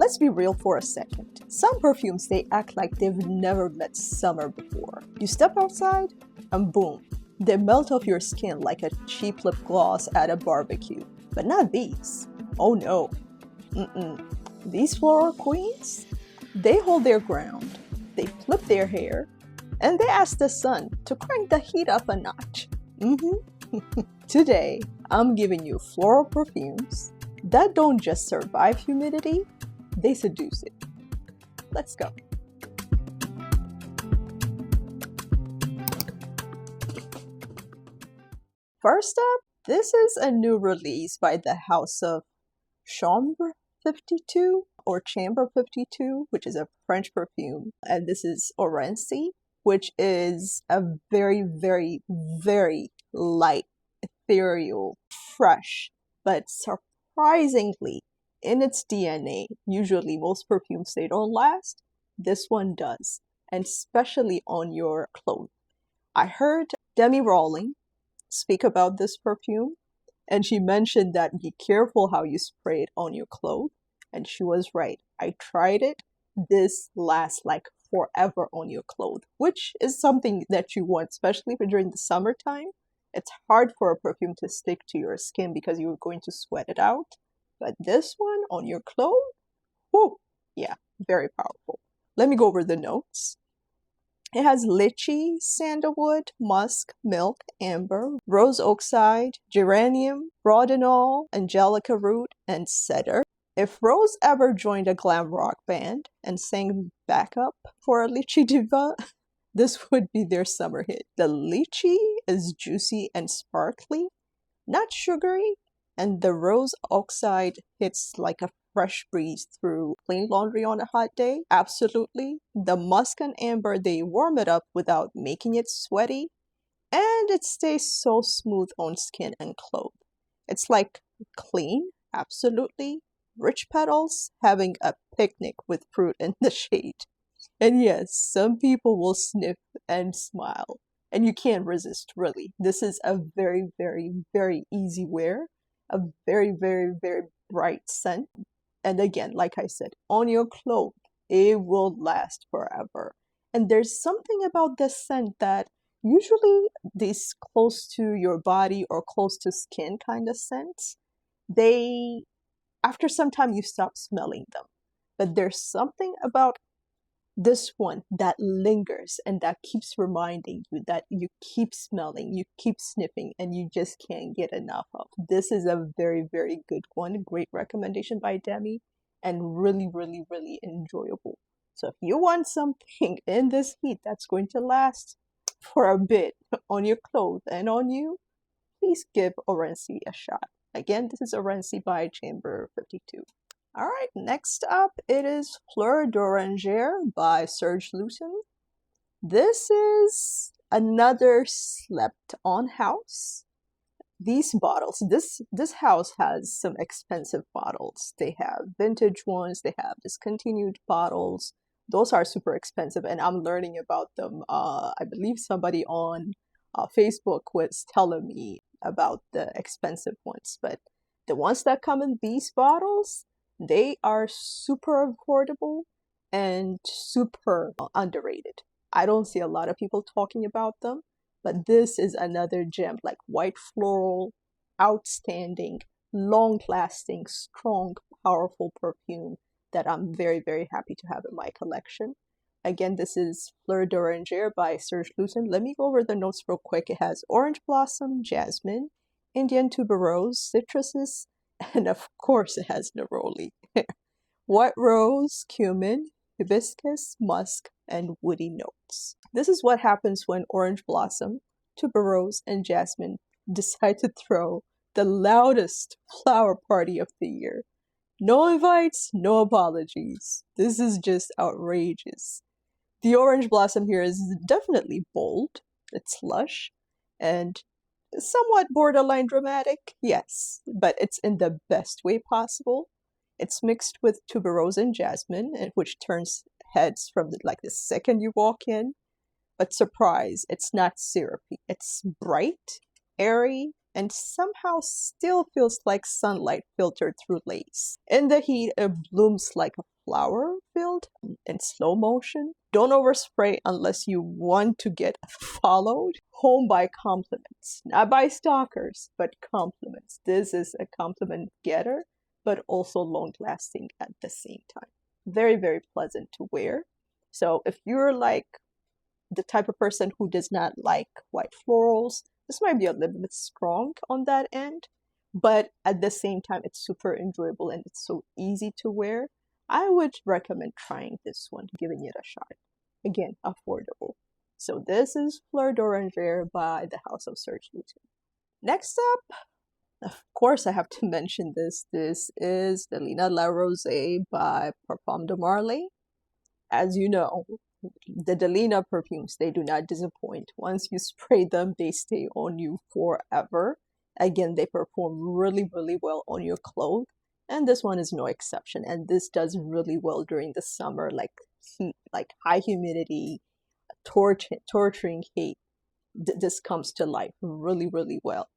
Let's be real for a second. Some perfumes, they act like they've never met summer before. You step outside and boom, they melt off your skin like a cheap lip gloss at a barbecue. But not these. Oh no. These floral queens, they hold their ground, they flip their hair, and they ask the sun to crank the heat up a notch. Today, I'm giving you floral perfumes that don't just survive humidity, they seduce it. Let's go. First up, this is a new release by the house of Chambre 52 or Chamber 52, which is a French perfume. And this is Orencie, which is a very, very, very light, ethereal, fresh, but surprisingly in its DNA. Usually most perfumes, they don't last. This one does, and especially on your clothes. I heard Demi Rawling speak about this perfume, and she mentioned that be careful how you spray it on your clothes, and she was right. I tried it. This lasts like forever on your clothes, which is something that you want, especially for during the summertime. It's hard for a perfume to stick to your skin because you're going to sweat it out. But this one on your clothes, whoo, yeah, very powerful. Let me go over the notes. It has lychee, sandalwood, musk, milk, amber, rose oxide, geranium, brodenol, angelica root, and cedar. If Rose ever joined a glam rock band and sang backup for a lychee diva, this would be their summer hit. The lychee is juicy and sparkly, not sugary, and the rose oxide hits like a fresh breeze through clean laundry on a hot day. Absolutely. The musk and amber, they warm it up without making it sweaty, and it stays so smooth on skin and clothes. It's like clean, absolutely. Rich petals, having a picnic with fruit in the shade. And yes, some people will sniff and smile, and you can't resist, really. This is a very, very, very easy wear, a very, very, very bright scent. And again, like I said, on your clothes, it will last forever. And there's something about this scent that usually these close to your body or close to skin kind of scents, after some time you stop smelling them. But there's something about this one that lingers and that keeps reminding you that you keep smelling, you keep sniffing, and you just can't get enough of. This is a very, very good one. Great recommendation by Demi, and really, really, really enjoyable. So if you want something in this heat that's going to last for a bit on your clothes and on you, please give Orencie a shot. Again, this is Orencie by Chamber 52. All right, next up, it is Fleurs D'Oranger by Serge Lutens. This is another slept-on house. These bottles, this house has some expensive bottles. They have vintage ones, they have discontinued bottles. Those are super expensive, and I'm learning about them. I believe somebody on Facebook was telling me about the expensive ones, but the ones that come in these bottles, they are super affordable and super underrated. I don't see a lot of people talking about them, but this is another gem, like white floral, outstanding, long-lasting, strong, powerful perfume that I'm very, very happy to have in my collection. Again, this is Fleurs D'Oranger by Serge Lutens. Let me go over the notes real quick. It has orange blossom, jasmine, Indian tuberose, citruses, and of course it has neroli. White rose, cumin, hibiscus, musk, and woody notes. This is what happens when orange blossom, tuberose, and jasmine decide to throw the loudest flower party of the year. No invites, no apologies. This is just outrageous. The orange blossom here is definitely bold, it's lush, and somewhat borderline dramatic, yes, but it's in the best way possible. It's mixed with tuberose and jasmine, which turns heads from the second you walk in. But surprise, it's not syrupy. It's bright, airy, and somehow still feels like sunlight filtered through lace. In the heat, it blooms like a flower filled in slow motion. Don't overspray unless you want to get followed home by compliments. Not by stalkers, but compliments. This is a compliment getter, but also long lasting at the same time. Very, very pleasant to wear. So if you're like the type of person who does not like white florals, this might be a little bit strong on that end, but at the same time, it's super enjoyable and it's so easy to wear. I would recommend trying this one, giving it a shot. Again, affordable. So this is Fleurs D'Oranger by the House of Serge Lutens. Next up, of course, I have to mention this. This is Delina La Rosee by Parfums de Marly. As you know, the Delina perfumes, they do not disappoint. Once you spray them, they stay on you forever. Again, they perform really, really well on your clothes. And this one is no exception. And this does really well during the summer, like heat, like high humidity, torturing heat. This comes to life really, really well.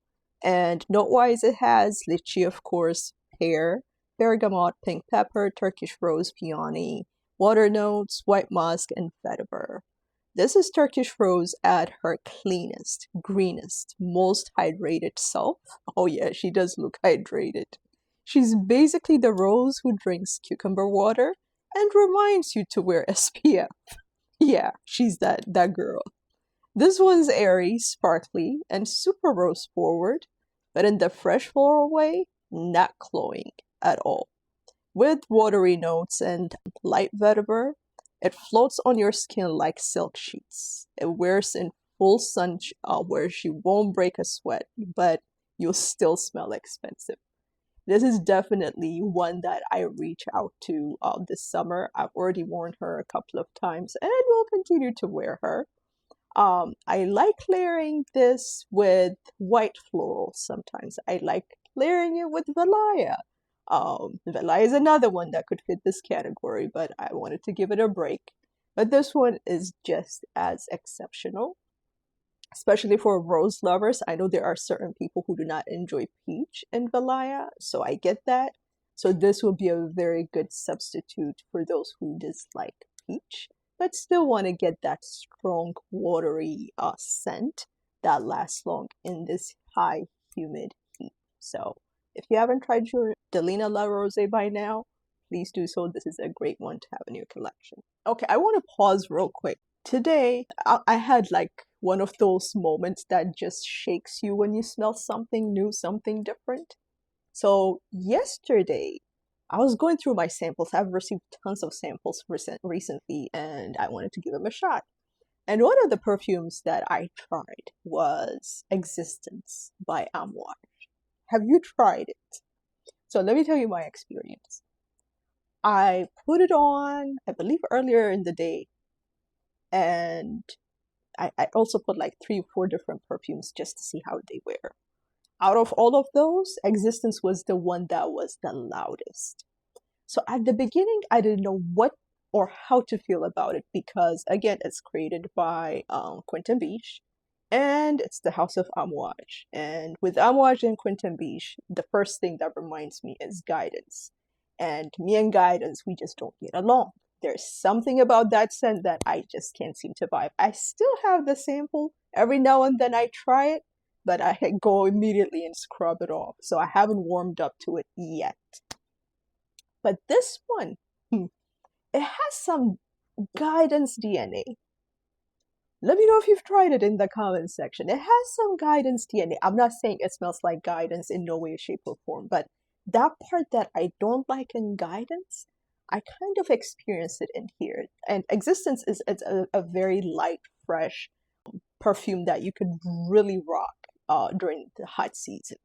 And note-wise, it has lychee, of course, pear, bergamot, pink pepper, Turkish rose, peony, water notes, white musk, and vetiver. This is Turkish rose at her cleanest, greenest, most hydrated self. Oh yeah, she does look hydrated. She's basically the rose who drinks cucumber water and reminds you to wear SPF. Yeah, she's that girl. This one's airy, sparkly, and super rose forward, but in the fresh floral way, not cloying at all. With watery notes and light vetiver, it floats on your skin like silk sheets. It wears in full sun where she won't break a sweat, but you'll still smell expensive. This is definitely one that I reach out to this summer. I've already worn her a couple of times and will continue to wear her. I like layering this with white florals sometimes. I like layering it with Valaya. Valaya is another one that could fit this category, but I wanted to give it a break. But this one is just as exceptional, especially for rose lovers. I know there are certain people who do not enjoy peach and Valaya, so I get that. So this will be a very good substitute for those who dislike peach, but still want to get that strong, watery scent that lasts long in this high, humid heat. So if you haven't tried your Delina La Rosee by now, please do so. This is a great one to have in your collection. Okay, I want to pause real quick. Today, I had like one of those moments that just shakes you when you smell something new, something different. So yesterday, I was going through my samples. I've received tons of samples recently, and I wanted to give them a shot. And one of the perfumes that I tried was Existence by Amouage. Have you tried it? So let me tell you my experience. I put it on, I believe, earlier in the day, and I also put like 3 or 4 different perfumes just to see how they wear. Out of all of those, Existence was the one that was the loudest. So at the beginning, I didn't know what or how to feel about it because, again, it's created by Quentin Biche, and it's the House of Amouage. And with Amouage and Quentin Biche, the first thing that reminds me is Guidance. And me and Guidance, we just don't get along. There's something about that scent that I just can't seem to vibe. I still have the sample. Every now and then I try it, but I go immediately and scrub it off. So I haven't warmed up to it yet. But this one, it has some Guidance DNA. Let me know if you've tried it in the comments section. It has some Guidance DNA. I'm not saying it smells like Guidance in no way, shape, or form, but that part that I don't like in Guidance, I kind of experience it in here. And Existence is a very light, fresh perfume that you could really rock during the hot season.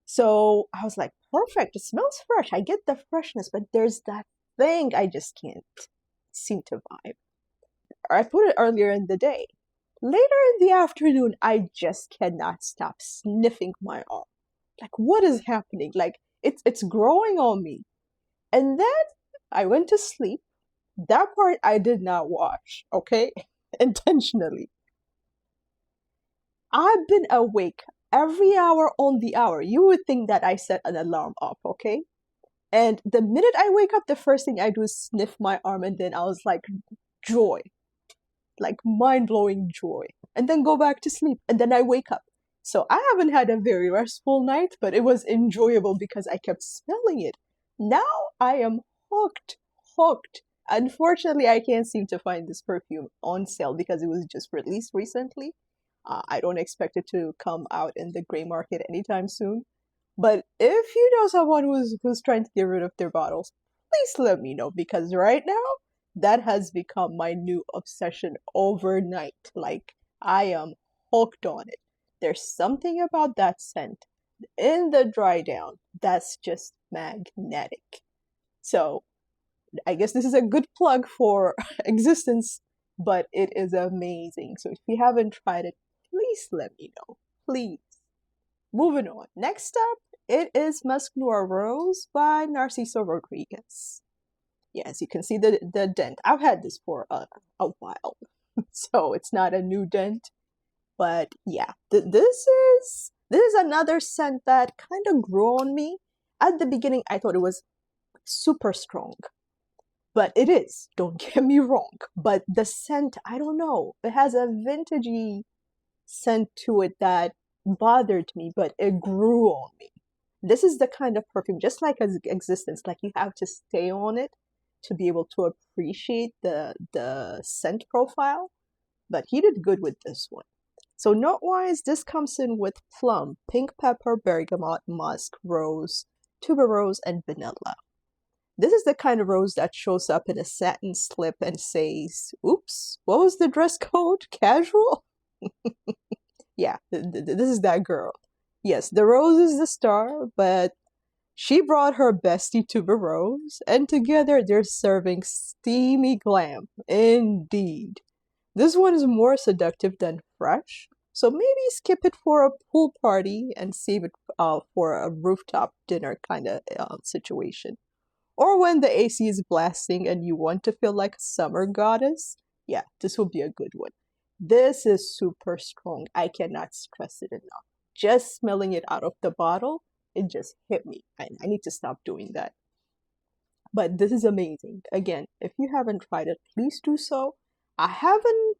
So I was like, perfect, it smells fresh. I get the freshness, but there's that thing I just can't seem to vibe. I put it earlier in the day. Later in the afternoon, I just cannot stop sniffing my arm. Like, what is happening? Like, it's growing on me. And then I went to sleep. That part I did not wash, okay? Intentionally. I've been awake every hour on the hour. You would think that I set an alarm up, okay? And the minute I wake up, the first thing I do is sniff my arm, and then I was like, joy, like mind-blowing joy. And then go back to sleep, and then I wake up. So I haven't had a very restful night, but it was enjoyable because I kept smelling it. Now I am hooked, hooked. Unfortunately, I can't seem to find this perfume on sale because it was just released recently. I don't expect it to come out in the gray market anytime soon. But if you know someone who's trying to get rid of their bottles, please let me know, because right now that has become my new obsession overnight. Like, I am hooked on it. There's something about that scent in the dry down that's just magnetic. So I guess this is a good plug for Existence, but it is amazing. So if you haven't tried it, please let me know. Please. Moving on. Next up, it is Musc Noir Rose by Narciso Rodriguez. Yes, you can see the dent. I've had this for a while, so it's not a new dent. But yeah, this is another scent that kind of grew on me. At the beginning, I thought it was super strong, but it is. Don't get me wrong. But the scent, I don't know. It has a vintagey scent to it that bothered me, but it grew on me. This is the kind of perfume, just like as Existence, like you have to stay on it to be able to appreciate the scent profile. But he did good with this one. So note-wise, this comes in with plum, pink pepper, bergamot, musk, rose, tuberose, and vanilla. This is the kind of rose that shows up in a satin slip and says, oops, what was the dress code? Casual? Yeah, this is that girl. Yes, the rose is the star, but she brought her bestie tuberose, and together they're serving steamy glam. Indeed. This one is more seductive than fresh, so maybe skip it for a pool party and save it for a rooftop dinner kind of situation. Or when the AC is blasting and you want to feel like a summer goddess, yeah, this will be a good one. This is super strong. I cannot stress it enough. Just smelling it out of the bottle, it just hit me. I need to stop doing that. But this is amazing. Again, if you haven't tried it, please do so. I haven't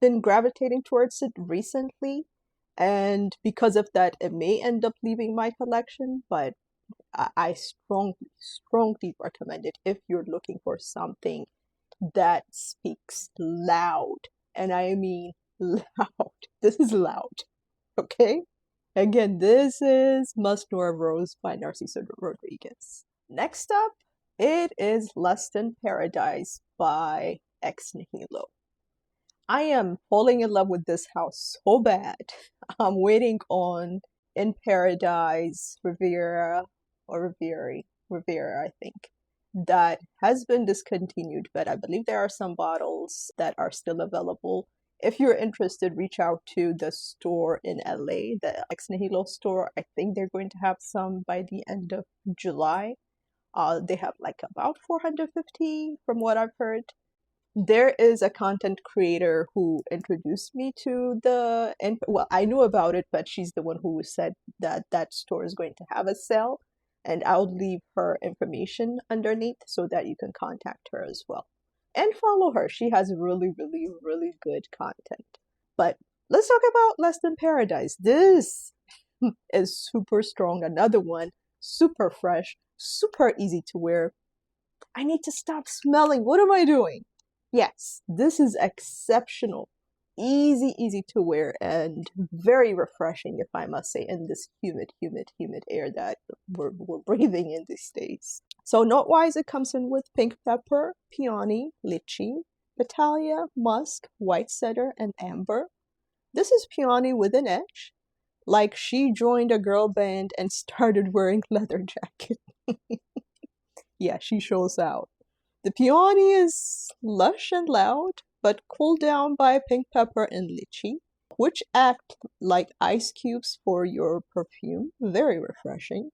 been gravitating towards it recently, and because of that, it may end up leaving my collection, but I strongly recommend it if you're looking for something that speaks loud. And I mean loud. This is loud. Okay? Again, this is Musc Noir Rose by Narciso Rodriguez. Next up, it is Lust in Paradise by Ex Nihilo. I am falling in love with this house so bad. I'm waiting on In Paradise, Riviera, I think, that has been discontinued, but I believe there are some bottles that are still available. If you're interested, reach out to the store in LA, the Ex Nihilo store. I think they're going to have some by the end of July. They have like about 450 from what I've heard. There is a content creator who introduced me to well, I knew about it, but she's the one who said that that store is going to have a sale, and I'll leave her information underneath so that you can contact her as well. And follow her. She has really, really, really good content. But let's talk about Lust in Paradise. This is super strong. Another one, super fresh, super easy to wear. I need to stop smelling. What am I doing? Yes, this is exceptional. Easy to wear and very refreshing, if I must say, in this humid air that we're breathing in these days. So note-wise, it comes in with pink pepper, peony, lychee, Vitalia, musk, white cedar, and amber. This is peony with an edge, like she joined a girl band and started wearing leather jacket. Yeah, she shows out. The peony is lush and loud, but cooled down by pink pepper and lychee, which act like ice cubes for your perfume. Very refreshing.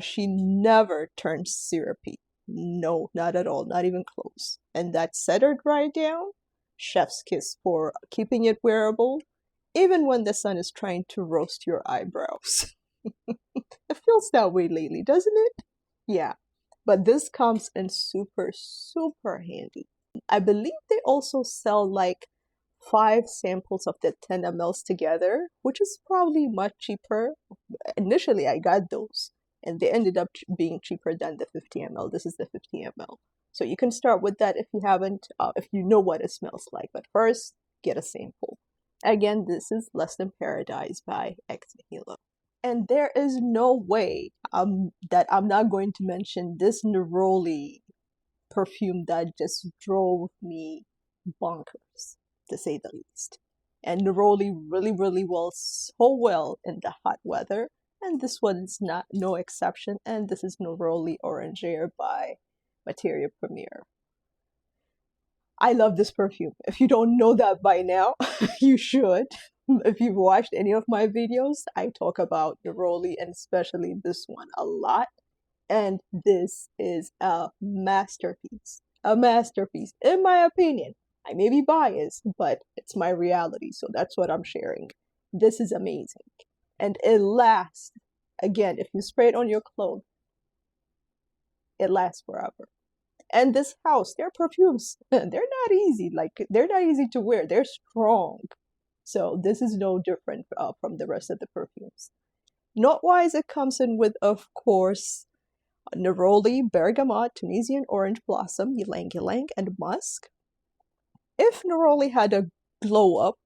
She never turns syrupy. No, not at all, not even close. And that cedar dry down, chef's kiss for keeping it wearable. even when the sun is trying to roast your eyebrows. It feels that way lately, doesn't it? Yeah, but this comes in super, super handy. I believe they also sell like 5 samples of the 10 mLs together, which is probably much cheaper. Initially, I got those, and they ended up being cheaper than the 50 ml. This is the 50 ml. So you can start with that if you haven't, if you know what it smells like. But first, get a sample. Again, this is Less Than Paradise by Ex Nihilo. And there is no way that I'm not going to mention this Neroli perfume that just drove me bonkers, to say the least. And Neroli really so well in the hot weather, and this one's no exception. And this is Neroli Oranger by Materia Premier. I love this perfume. If you don't know that by now, you should. If you've watched any of my videos, I talk about Neroli and especially this one a lot. And this is a masterpiece. A masterpiece, in my opinion. I may be biased, but it's my reality, so that's what I'm sharing. This is amazing. And it lasts. Again, if you spray it on your clothes, it lasts forever. And this house, their perfumes, they're not easy. Like, they're not easy to wear. They're strong. So this is no different from the rest of the perfumes. Note-wise, it comes in with, of course, Neroli, Bergamot, Tunisian Orange Blossom, Ylang Ylang, and Musk. If Neroli had a glow up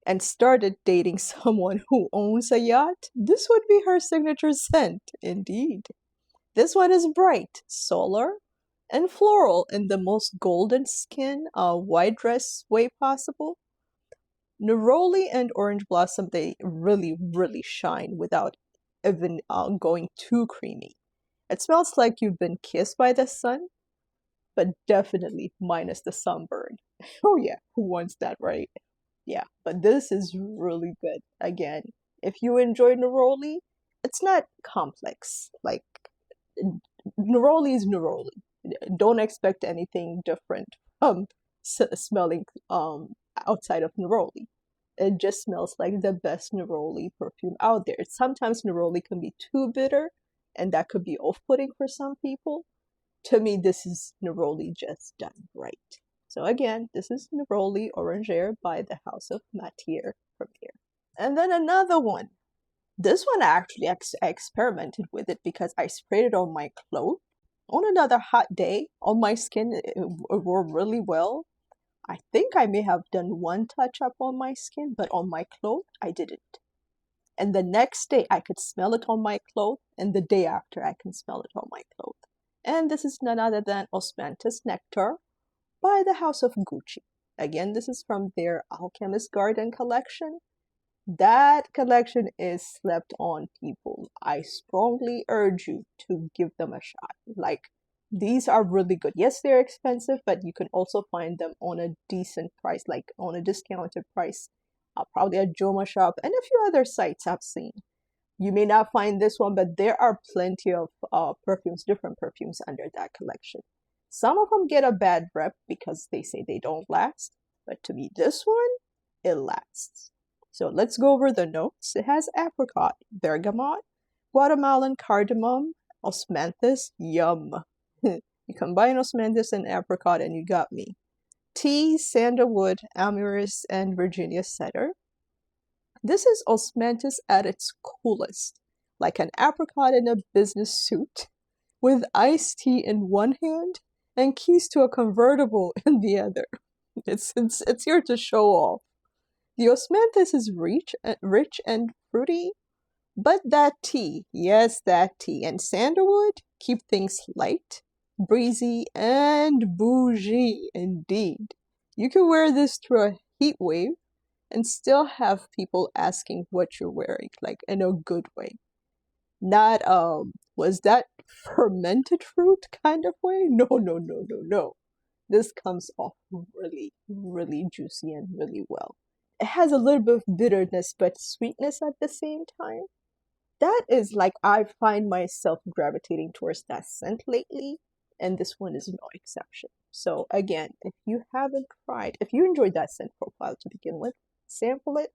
and started dating someone who owns a yacht, this would be her signature scent, indeed. This one is bright, solar, and floral in the most golden skin, white dress way possible. Neroli and Orange Blossom, they really shine without even going too creamy. It smells like you've been kissed by the sun, but definitely minus the sunburn. Oh yeah, who wants that, right? Yeah, but this is really good. Again, if you enjoy Neroli, it's not complex. Like, Neroli is Neroli. Don't expect anything different from smelling outside of Neroli. It just smells like the best Neroli perfume out there. Sometimes Neroli can be too bitter, and that could be off-putting for some people. To me, this is Neroli just done right. So again, this is Neroli Oranger by the House of Materia Premier. And then another one. This one I actually experimented with it because I sprayed it on my clothes. On another hot day, on my skin, it wore really well. I think I may have done one touch-up on my skin, but on my clothes, I didn't. And the next day, I could smell it on my clothes, and the day after, I can smell it on my clothes. And this is none other than Osmanthus Nectar by the House of Gucci. Again, this is from their Alchemist Garden collection. That collection is slept on, people. I strongly urge you to give them a shot. Like, these are really good. Yes, they're expensive, but you can also find them on a decent price, like on a discounted price. Probably at Joma Shop and a few other sites I've seen. You may not find this one, but there are plenty of perfumes, different perfumes under that collection. Some of them get a bad rep because they say they don't last, but to me, this one, it lasts. So let's go over the notes. It has apricot, bergamot, Guatemalan cardamom, osmanthus, yum. You combine osmanthus and apricot and you got me. Tea, sandalwood, amyris, and Virginia cedar. This is osmanthus at its coolest, like an apricot in a business suit, with iced tea in one hand and keys to a convertible in the other. It's here to show off. The osmanthus is rich and fruity, but that tea, yes, that tea and sandalwood keep things light, breezy, and bougie indeed. You can wear this through a heat wave and still have people asking what you're wearing, like in a good way. Not, was that fermented fruit kind of way? No. This comes off really juicy and really well. It has a little bit of bitterness, but sweetness at the same time. That is like, I find myself gravitating towards that scent lately, and this one is no exception. So again, if you haven't tried, if you enjoyed that scent profile to begin with, sample it,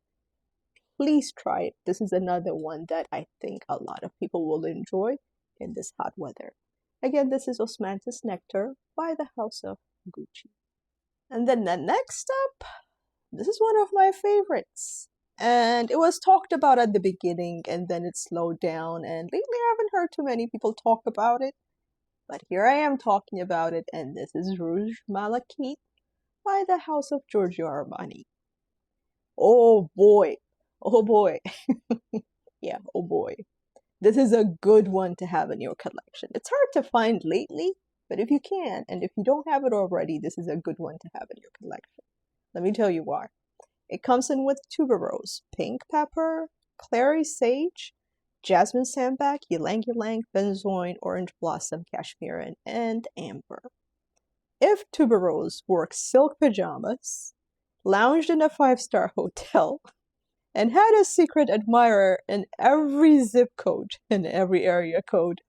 please try it. This is another one that I think a lot of people will enjoy in this hot weather. Again, this is Osmanthus Nectar by the House of Gucci. And then the next up, this is one of my favorites. And it was talked about at the beginning and then it slowed down. And lately I haven't heard too many people talk about it. But here I am talking about it. And this is Rouge Malachite by the House of Giorgio Armani. Oh boy. Oh boy. Yeah, oh boy. This is a good one to have in your collection. It's hard to find lately, but if you can, and if you don't have it already, this is a good one to have in your collection. Let me tell you why. It comes in with tuberose, pink pepper, clary sage, jasmine sambac, ylang ylang, benzoin, orange blossom, cashmere, and amber. If tuberose wore silk pajamas, lounged in a 5-star hotel, and had a secret admirer in every zip code and every area code,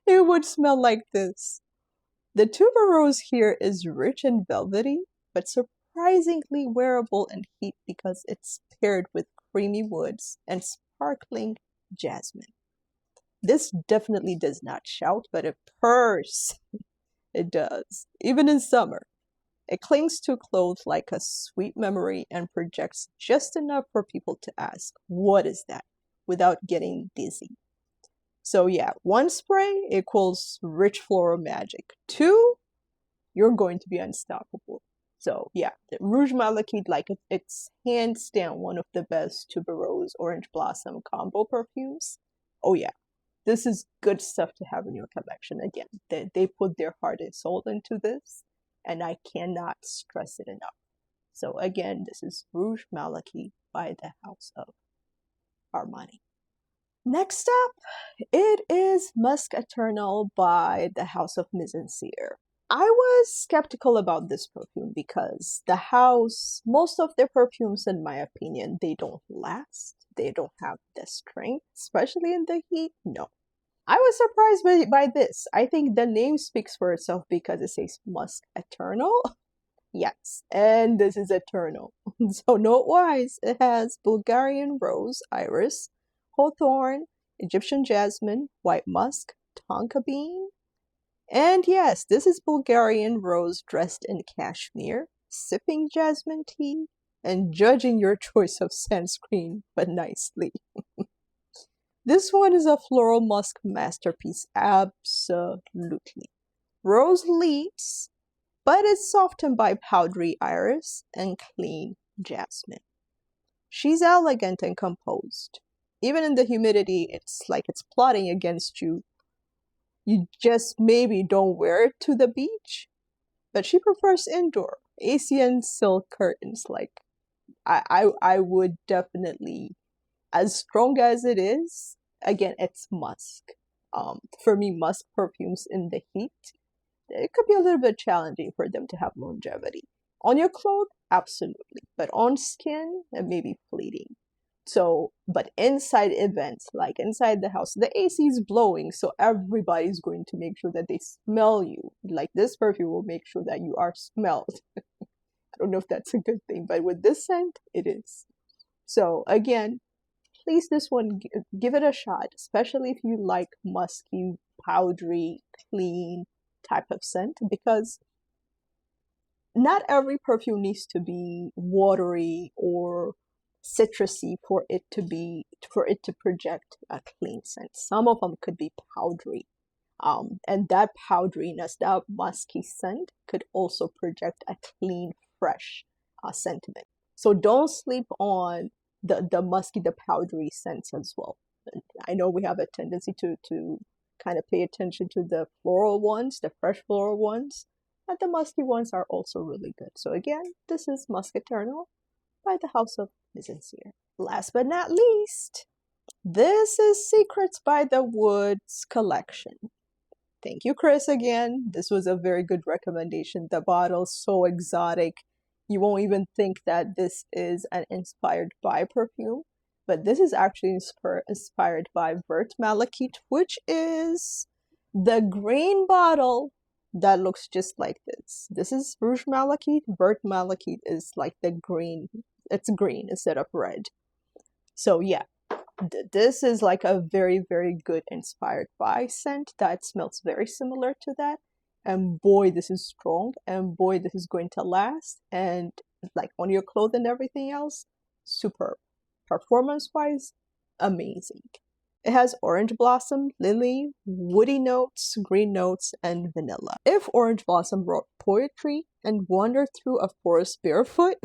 it would smell like this. The tuberose here is rich and velvety, but surprisingly wearable in heat because it's paired with creamy woods and sparkling jasmine. This definitely does not shout, but it purrs. It does, even in summer. It clings to clothes like a sweet memory and projects just enough for people to ask, what is that? Without getting dizzy. So yeah, 1 spray equals rich floral magic. 2, you're going to be unstoppable. So yeah, the Rouge Malachite, like it's hands down one of the best tuberose orange blossom combo perfumes. Oh yeah, this is good stuff to have in your collection. Again, they put their heart and soul into this, and I cannot stress it enough. So again, this is Rouge Malachite by the House of Armani. Next up, it is Musc Eternel by the House of Sincere. I was skeptical about this perfume because the house, most of their perfumes, in my opinion, they don't last. They don't have the strength, especially in the heat. No. I was surprised by this. I think the name speaks for itself because it says Musc Eternal. Yes, and this is eternal. So note-wise, it has Bulgarian rose, iris, hawthorn, Egyptian jasmine, white musk, tonka bean. And yes, this is Bulgarian rose dressed in cashmere, sipping jasmine tea, and judging your choice of sunscreen, but nicely. This one is a floral musk masterpiece, absolutely. Rose leads, but it's softened by powdery iris and clean jasmine. She's elegant and composed. Even in the humidity, it's like it's plotting against you. You just maybe don't wear it to the beach, but she prefers indoor. Asian silk curtains, like I would definitely, as strong as it is, again, it's musk. For me, musk perfumes in the heat, it could be a little bit challenging for them to have longevity. On your clothes, absolutely, but on skin, it may be fleeting. So, but inside events, like inside the house, the AC is blowing, so everybody's going to make sure that they smell you. Like this perfume will make sure that you are smelled. I don't know if that's a good thing, but with this scent, it is. So again, please, this one, give it a shot, especially if you like musky, powdery, clean type of scent, because not every perfume needs to be watery or citrusy for it to project a clean scent. Some of them could be powdery, and that powderiness, that musky scent, could also project a clean, fresh sentiment. So don't sleep on the musky, the powdery scents as well. I know we have a tendency to kind of pay attention to the floral ones, the fresh floral ones, but the musky ones are also really good. So again, this is Musc Eternal by the House of Sincere. Last but not least, this is Secrets by the Woods collection. Thank you, Chris, again. This was a very good recommendation. The bottle's so exotic. You won't even think that this is an inspired by perfume, but this is actually inspired by Vert Malachite, which is the green bottle that looks just like this. This is Rouge Malachite. Vert Malachite is like the green. It's green instead of red. So yeah, this is like a very, very good inspired by scent that smells very similar to that. And boy, this is strong. And boy, this is going to last. And like on your clothes and everything else, superb. Performance-wise, amazing. It has orange blossom, lily, woody notes, green notes, and vanilla. If orange blossom wrote poetry and wandered through a forest barefoot,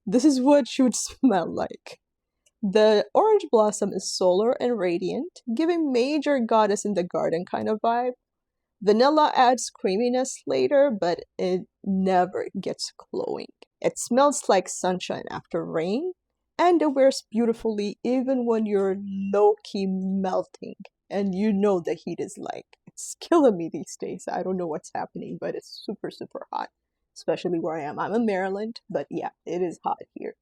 this is what she would smell like. The orange blossom is solar and radiant, giving major goddess in the garden kind of vibe. Vanilla adds creaminess later, but it never gets glowing. It smells like sunshine after rain, and it wears beautifully even when you're low-key melting and you know the heat is like, it's killing me these days. I don't know what's happening, but it's super, super hot, especially where I am. I'm in Maryland, but yeah, it is hot here.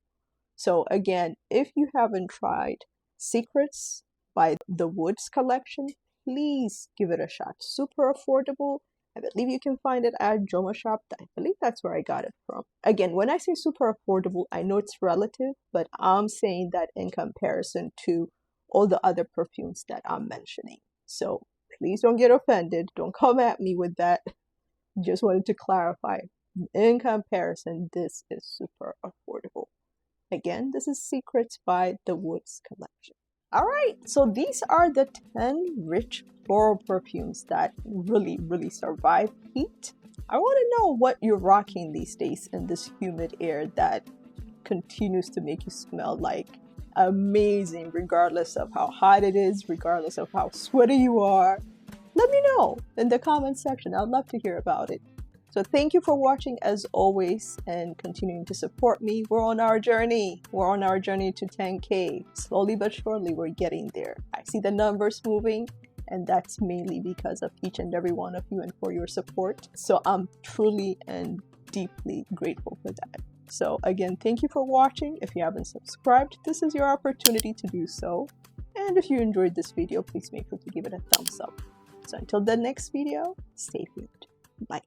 So again, if you haven't tried Secrets by the Woods collection, please give it a shot. Super affordable. I believe you can find it at Joma Shop. I believe that's where I got it from. Again, when I say super affordable, I know it's relative, but I'm saying that in comparison to all the other perfumes that I'm mentioning. So please don't get offended. Don't come at me with that. Just wanted to clarify. In comparison, this is super affordable. Again, this is Secrets by the Woods collection. Alright, so these are the 10 rich floral perfumes that really, really survive heat. I want to know what you're rocking these days in this humid air that continues to make you smell like amazing, regardless of how hot it is, regardless of how sweaty you are. Let me know in the comment section. I'd love to hear about it. So thank you for watching as always and continuing to support me. We're on our journey. We're on our journey to 10K. Slowly but surely, we're getting there. I see the numbers moving, and that's mainly because of each and every one of you and for your support. So I'm truly and deeply grateful for that. So again, thank you for watching. If you haven't subscribed, this is your opportunity to do so. And if you enjoyed this video, please make sure to give it a thumbs up. So until the next video, stay tuned. Bye.